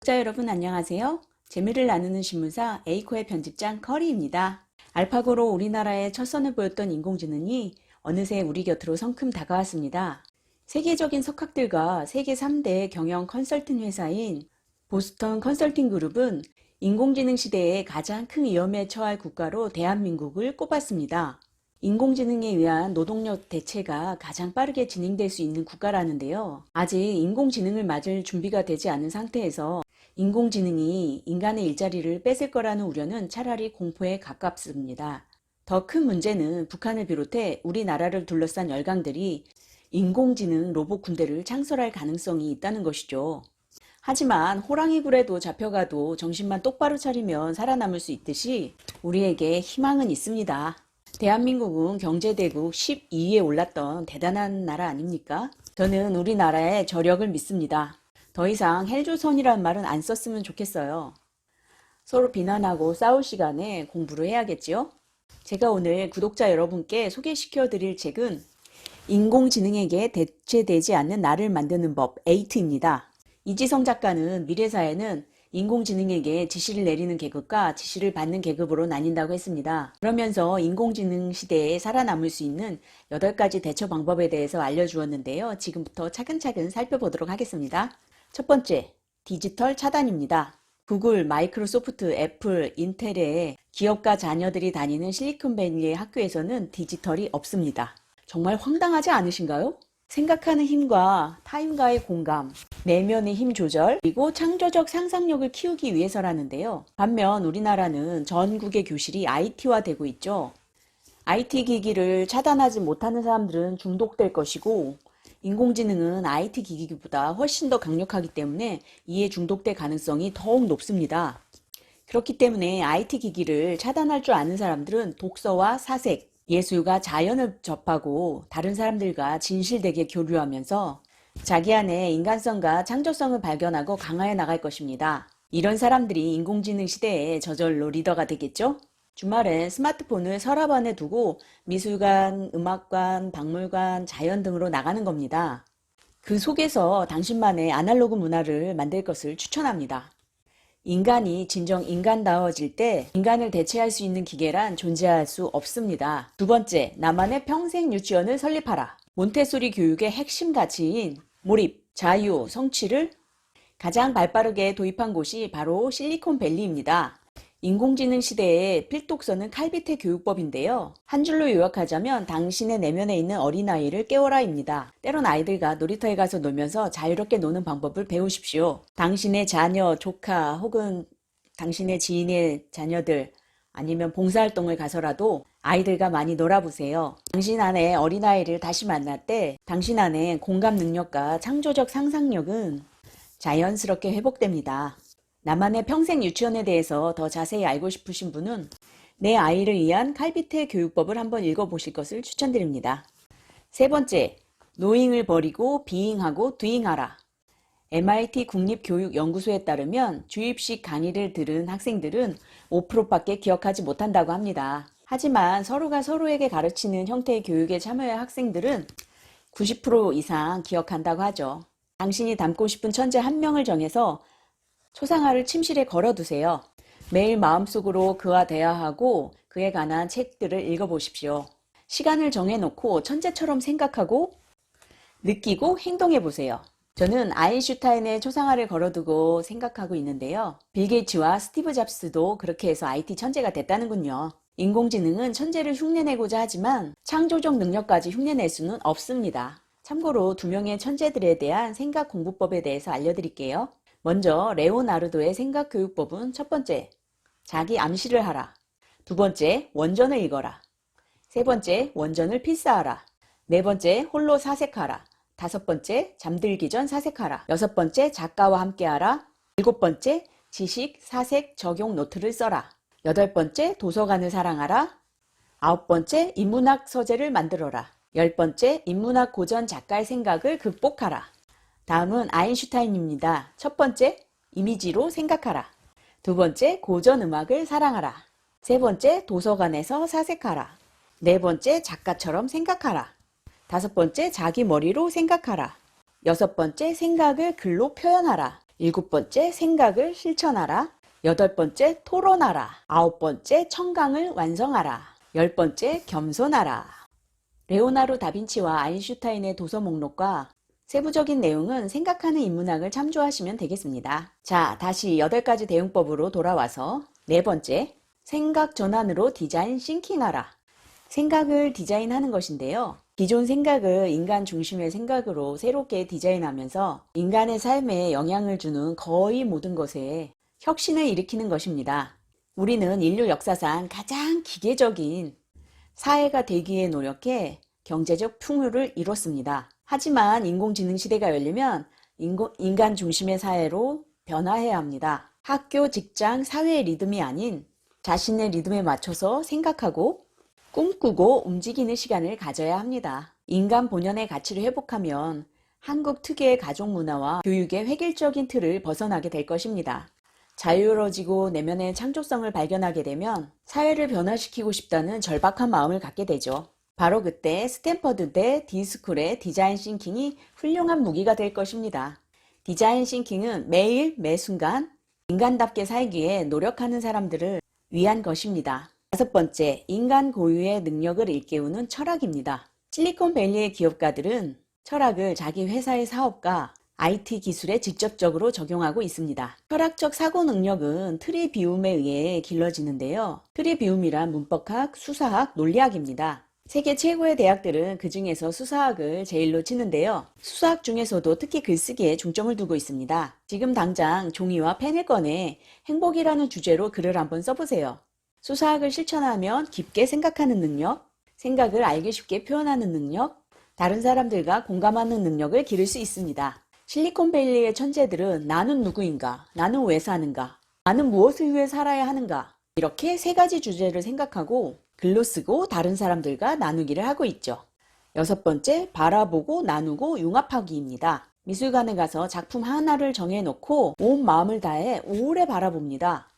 구독자 여러분 안녕하세요. 재미를 나누는 신문사 에이코의 편집장 커리입니다. 알파고로 우리나라에 첫 선을 보였던 인공지능이 어느새 우리 곁으로 성큼 다가왔습니다. 세계적인 석학들과 세계 3대 경영 컨설팅 회사인 보스턴 컨설팅 그룹은 인공지능 시대에 가장 큰 위험에 처할 국가로 대한민국을 꼽았습니다. 인공지능에 의한 노동력 대체가 가장 빠르게 진행될 수 있는 국가라는데요. 아직 인공지능을 맞을 준비가 되지 않은 상태에서 인공지능이 인간의 일자리를 뺏을 거라는 우려는 차라리 공포에 가깝습니다. 더 큰 문제는 북한을 비롯해 우리나라를 둘러싼 열강들이 인공지능 로봇 군대를 창설할 가능성이 있다는 것이죠. 하지만 호랑이 굴에도 잡혀가도 정신만 똑바로 차리면 살아남을 수 있듯이 우리에게 희망은 있습니다. 대한민국은 경제대국 12위에 올랐던 대단한 나라 아닙니까? 저는 우리나라의 저력을 믿습니다. 더 이상 헬조선이라는 말은 안 썼으면 좋겠어요. 서로 비난하고 싸울 시간에 공부를 해야겠지요? 제가 오늘 구독자 여러분께 소개시켜 드릴 책은 인공지능에게 대체되지 않는 나를 만드는 법 8입니다. 이지성 작가는 미래사회는 인공지능에게 지시를 내리는 계급과 지시를 받는 계급으로 나뉜다고 했습니다. 그러면서 인공지능 시대에 살아남을 수 있는 8가지 대처 방법에 대해서 알려주었는데요. 지금부터 차근차근 살펴보도록 하겠습니다. 첫 번째, 디지털 차단입니다. 구글, 마이크로소프트, 애플, 인텔의 기업가 자녀들이 다니는 실리콘밸리의 학교에서는 디지털이 없습니다. 정말 황당하지 않으신가요? 생각하는 힘과 타인과의 공감, 내면의 힘 조절, 그리고 창조적 상상력을 키우기 위해서라는데요. 반면 우리나라는 전국의 교실이 IT화되고 있죠. IT 기기를 차단하지 못하는 사람들은 중독될 것이고 인공지능은 IT 기기보다 훨씬 더 강력하기 때문에 이에 중독될 가능성이 더욱 높습니다. 그렇기 때문에 IT 기기를 차단할 줄 아는 사람들은 독서와 사색, 예술과 자연을 접하고 다른 사람들과 진실되게 교류하면서 자기 안에 인간성과 창조성을 발견하고 강화해 나갈 것입니다. 이런 사람들이 인공지능 시대에 저절로 리더가 되겠죠? 주말엔 스마트폰을 서랍 안에 두고 미술관, 음악관, 박물관, 자연 등으로 나가는 겁니다. 그 속에서 당신만의 아날로그 문화를 만들 것을 추천합니다. 인간이 진정 인간다워질 때 인간을 대체할 수 있는 기계란 존재할 수 없습니다. 두 번째, 나만의 평생 유치원을 설립하라. 몬테소리 교육의 핵심 가치인 몰입, 자유, 성취를 가장 발빠르게 도입한 곳이 바로 실리콘밸리입니다. 인공지능 시대의 필독서는 칼비테 교육법인데요. 한 줄로 요약하자면 당신의 내면에 있는 어린아이를 깨워라입니다. 때론 아이들과 놀이터에 가서 놀면서 자유롭게 노는 방법을 배우십시오. 당신의 자녀, 조카 혹은 당신의 지인의 자녀들 아니면 봉사활동을 가서라도 아이들과 많이 놀아보세요. 당신 안에 어린아이를 다시 만날 때 당신 안에 공감 능력과 창조적 상상력은 자연스럽게 회복됩니다. 나만의 평생 유치원에 대해서 더 자세히 알고 싶으신 분은 내 아이를 위한 칼비테 교육법을 한번 읽어보실 것을 추천드립니다. 세 번째, 노잉을 버리고 비잉하고 두잉하라. MIT 국립교육연구소에 따르면 주입식 강의를 들은 학생들은 5%밖에 기억하지 못한다고 합니다. 하지만 서로가 서로에게 가르치는 형태의 교육에 참여할 학생들은 90% 이상 기억한다고 하죠. 당신이 닮고 싶은 천재 한 명을 정해서 초상화를 침실에 걸어두세요. 매일 마음속으로 그와 대화하고 그에 관한 책들을 읽어보십시오. 시간을 정해놓고 천재처럼 생각하고 느끼고 행동해보세요. 저는 아인슈타인의 초상화를 걸어두고 생각하고 있는데요. 빌 게이츠와 스티브 잡스도 그렇게 해서 IT 천재가 됐다는군요. 인공지능은 천재를 흉내내고자 하지만 창조적 능력까지 흉내낼 수는 없습니다. 참고로 2명의 천재들에 대한 생각 공부법에 대해서 알려드릴게요. 먼저 레오나르도의 생각교육법은 첫 번째, 자기 암시를 하라. 두 번째, 원전을 읽어라. 세 번째, 원전을 필사하라. 네 번째, 홀로 사색하라. 다섯 번째, 잠들기 전 사색하라. 여섯 번째, 작가와 함께하라. 일곱 번째, 지식, 사색, 적용 노트를 써라. 여덟 번째, 도서관을 사랑하라. 아홉 번째, 인문학 서재를 만들어라. 열 번째, 인문학 고전 작가의 생각을 극복하라. 다음은 아인슈타인입니다. 첫 번째, 이미지로 생각하라. 두 번째, 고전 음악을 사랑하라. 세 번째, 도서관에서 사색하라. 네 번째, 작가처럼 생각하라. 다섯 번째, 자기 머리로 생각하라. 여섯 번째, 생각을 글로 표현하라. 7번째, 생각을 실천하라. 8번째, 토론하라. 9번째, 청강을 완성하라. 10번째, 겸손하라. 레오나르도 다빈치와 아인슈타인의 도서 목록과 세부적인 내용은 생각하는 인문학을 참조하시면 되겠습니다. 자, 다시 8가지 대응법으로 돌아와서 4번째, 생각 전환으로 디자인 싱킹하라. 생각을 디자인하는 것인데요. 기존 생각을 인간 중심의 생각으로 새롭게 디자인하면서 인간의 삶에 영향을 주는 거의 모든 것에 혁신을 일으키는 것입니다. 우리는 인류 역사상 가장 기계적인 사회가 되기에 노력해 경제적 풍요를 이뤘습니다. 하지만 인공지능 시대가 열리면 인간 중심의 사회로 변화해야 합니다. 학교, 직장, 사회의 리듬이 아닌 자신의 리듬에 맞춰서 생각하고 꿈꾸고 움직이는 시간을 가져야 합니다. 인간 본연의 가치를 회복하면 한국 특유의 가족 문화와 교육의 획일적인 틀을 벗어나게 될 것입니다. 자유로워지고 내면의 창조성을 발견하게 되면 사회를 변화시키고 싶다는 절박한 마음을 갖게 되죠. 바로 그때 스탠퍼드대 디스쿨의 디자인 싱킹이 훌륭한 무기가 될 것입니다. 디자인 싱킹은 매일 매순간 인간답게 살기에 노력하는 사람들을 위한 것입니다. 5번째, 인간 고유의 능력을 일깨우는 철학입니다. 실리콘밸리의 기업가들은 철학을 자기 회사의 사업과 IT 기술에 직접적으로 적용하고 있습니다. 철학적 사고 능력은 틀의 비움에 의해 길러지는데요. 틀의 비움이란 문법학, 수사학, 논리학입니다. 세계 최고의 대학들은 그 중에서 수사학을 제일로 치는데요. 수사학 중에서도 특히 글쓰기에 중점을 두고 있습니다. 지금 당장 종이와 펜을 꺼내 행복이라는 주제로 글을 한번 써보세요. 수사학을 실천하면 깊게 생각하는 능력, 생각을 알기 쉽게 표현하는 능력, 다른 사람들과 공감하는 능력을 기를 수 있습니다. 실리콘밸리의 천재들은 나는 누구인가, 나는 왜 사는가, 나는 무엇을 위해 살아야 하는가, 이렇게 3가지 주제를 생각하고 글로 쓰고 다른 사람들과 나누기를 하고 있죠. 6번째, 바라보고 나누고 융합하기입니다. 미술관에 가서 작품 하나를 정해놓고 온 마음을 다해 오래 바라봅니다.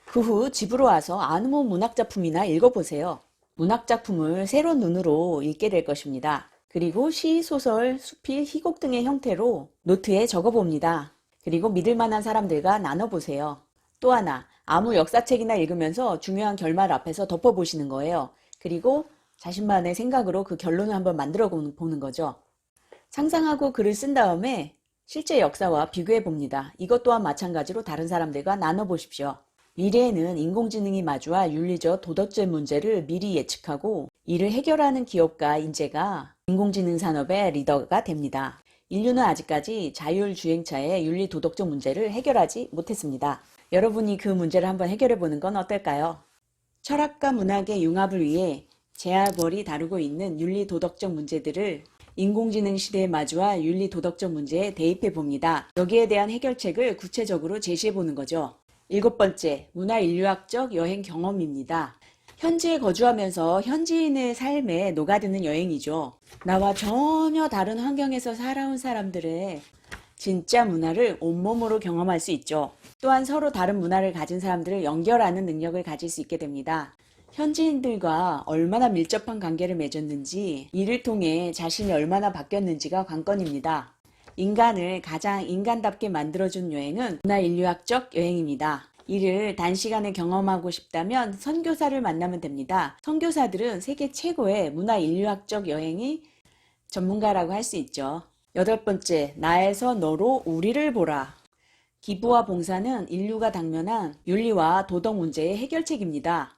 그 후 집으로 와서 아무 문학작품이나 읽어보세요. 문학작품을 새로운 눈으로 읽게 될 것입니다. 그리고 시, 소설, 수필, 희곡 등의 형태로 노트에 적어봅니다. 그리고 믿을 만한 사람들과 나눠보세요. 또 하나, 아무 역사책이나 읽으면서 중요한 결말 앞에서 덮어보시는 거예요. 그리고 자신만의 생각으로 그 결론을 한번 만들어 보는 거죠. 상상하고 글을 쓴 다음에 실제 역사와 비교해 봅니다. 이것 또한 마찬가지로 다른 사람들과 나눠보십시오. 미래에는 인공지능이 마주할 윤리적 도덕적 문제를 미리 예측하고 이를 해결하는 기업가 인재가 인공지능 산업의 리더가 됩니다. 인류는 아직까지 자율주행차의 윤리 도덕적 문제를 해결하지 못했습니다. 여러분이 그 문제를 한번 해결해 보는 건 어떨까요? 철학과 문학의 융합을 위해 제아벌이 다루고 있는 윤리 도덕적 문제들을 인공지능 시대에 마주할 윤리 도덕적 문제에 대입해 봅니다. 여기에 대한 해결책을 구체적으로 제시해 보는 거죠. 7번째, 문화인류학적 여행 경험입니다. 현지에 거주하면서 현지인의 삶에 녹아드는 여행이죠. 나와 전혀 다른 환경에서 살아온 사람들의 진짜 문화를 온몸으로 경험할 수 있죠. 또한 서로 다른 문화를 가진 사람들을 연결하는 능력을 가질 수 있게 됩니다. 현지인들과 얼마나 밀접한 관계를 맺었는지, 이를 통해 자신이 얼마나 바뀌었는지가 관건입니다. 인간을 가장 인간답게 만들어준 여행은 문화인류학적 여행입니다. 이를 단시간에 경험하고 싶다면 선교사를 만나면 됩니다. 선교사들은 세계 최고의 문화인류학적 여행의 전문가라고 할 수 있죠. 8번째, 나에서 너로 우리를 보라. 기부와 봉사는 인류가 당면한 윤리와 도덕 문제의 해결책입니다.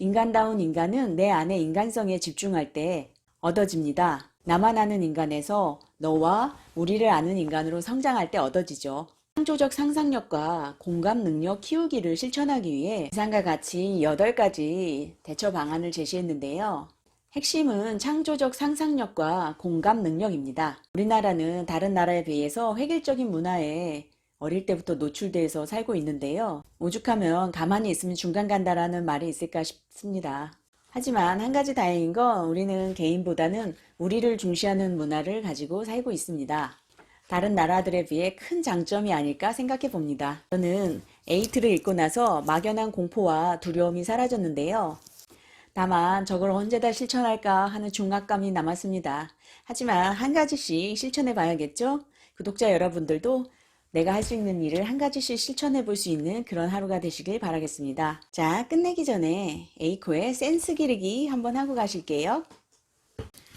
인간다운 인간은 내 안의 인간성에 집중할 때 얻어집니다. 나만 아는 인간에서 너와 우리를 아는 인간으로 성장할 때 얻어지죠. 창조적 상상력과 공감 능력 키우기를 실천하기 위해 이상과 같이 8가지 대처 방안을 제시했는데요. 핵심은 창조적 상상력과 공감 능력입니다. 우리나라는 다른 나라에 비해서 획일적인 문화에 어릴 때부터 노출돼서 살고 있는데요. 오죽하면 가만히 있으면 중간 간다라는 말이 있을까 싶습니다. 하지만 한 가지 다행인 건 우리는 개인보다는 우리를 중시하는 문화를 가지고 살고 있습니다. 다른 나라들에 비해 큰 장점이 아닐까 생각해 봅니다. 저는 에이트를 읽고 나서 막연한 공포와 두려움이 사라졌는데요. 다만 저걸 언제 다 실천할까 하는 중압감이 남았습니다. 하지만 한 가지씩 실천해 봐야겠죠? 구독자 여러분들도 내가 할 수 있는 일을 한 가지씩 실천해 볼 수 있는 그런 하루가 되시길 바라겠습니다. 자, 끝내기 전에 에이코의 센스 기르기 한번 하고 가실게요.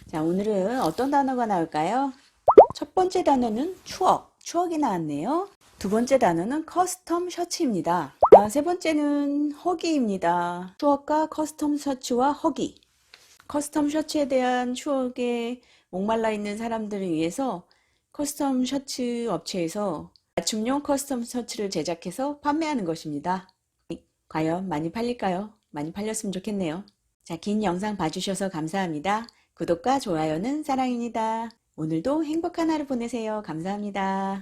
자, 오늘은 어떤 단어가 나올까요? 첫 번째 단어는 추억, 추억이 나왔네요. 두 번째 단어는 커스텀 셔츠입니다. 세 번째는 허기입니다. 추억과 커스텀 셔츠와 허기. 커스텀 셔츠에 대한 추억에 목말라 있는 사람들을 위해서 커스텀 셔츠 업체에서 맞춤용 커스텀 셔츠를 제작해서 판매하는 것입니다. 과연 많이 팔릴까요? 많이 팔렸으면 좋겠네요. 자, 긴 영상 봐주셔서 감사합니다. 구독과 좋아요는 사랑입니다. 오늘도 행복한 하루 보내세요. 감사합니다.